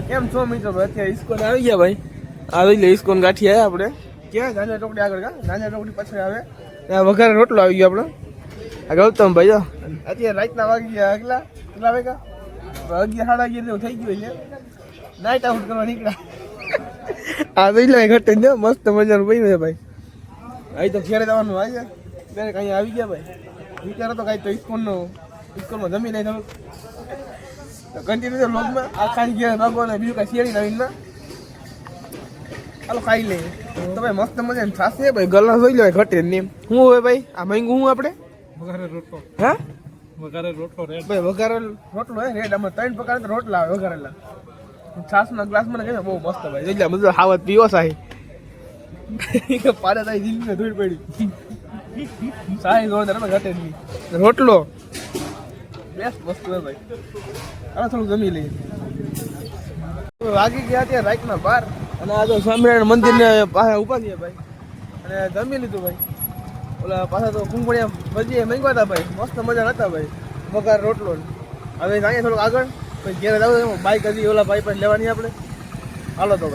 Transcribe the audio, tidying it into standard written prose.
કેમ છો મિત્રો? અત્યારે ઇસ્કોન આવી ગયા ભાઈ. આવી લે ઇસ્કોન ગાંઠી આવ્યા આપણે. ક્યાં ગાંજા ચોકડી આગળ કા? ગાંજા ચોકડી પાછળ આવે ત્યાં વઘારે રોટલો આવી ગયો આપણો. આ ગૌતમ ભાઈ જો અત્યારે રાતના વાગી ગયા આગલા કેટલા વાગ્યા? 11 સાડા 11 જેવું થઈ ગયું છે. નાઇટ આઉટ કરવા નીકળ્યા. આ જોઈ લે ઘટે ને મસ્ત મજાનું બન્યું છે ભાઈ. અહીં તો ઘેરે જવાનું આવી જાય ત્યારે કઈ આવી ગયા ભાઈ. વિચારો તો કઈ તો ઇસ્કોનમાં જમી નહીં થોડું કન્ટિન્યુ લોગમાં આ ખાઈ ગયા નગો ને બીજું કઈ શેરી નવીનમાં હાલો ખાઈ લઈએ તો ભાઈ. મસ્ત મજાની છાસ છે ભાઈ. ગલા જોઈ લે ઘટે ને એમ શું હોય ભાઈ? આ માંગું હું આપણે વઘારે રોટલો. હા વઘારે રોટલો રેડ ભાઈ. વઘારેલ રોટલો હે રેડ. આમાં 3 પ્રકારના રોટલા આવે વઘારેલા. છાસના ગ્લાસમાં ને બહુ મસ્ત ભાઈ. જોઈ લે બધું હાવત પીવો સાહી પાડે તારી દિલને ધૂળ પડી સાહી જોરદાર ઘટે નહીં. રોટલો બેસ્ટ વસ્તુ હે ભાઈ. હવે થોડું જમી લઈએ. વાગી ગયા ત્યાં રાતના 12 અને આ તો સ્વામિનારાયણ મંદિરને પાસે ઉભા થયા ભાઈ. અને જમી લીધું ભાઈ. ઓલા પાછા તો કુંભળિયા ભજીયા માંગ્યા હતા ભાઈ. મસ્ત મજા હતા ભાઈ. વઘાર રોટલો હવે અહીંયા થોડુંક આગળ પછી ઘેરે જવું બાઈક હજી ઓલા ભાઈ પાસે લેવાની આપણે. હાલો તો ભાઈ.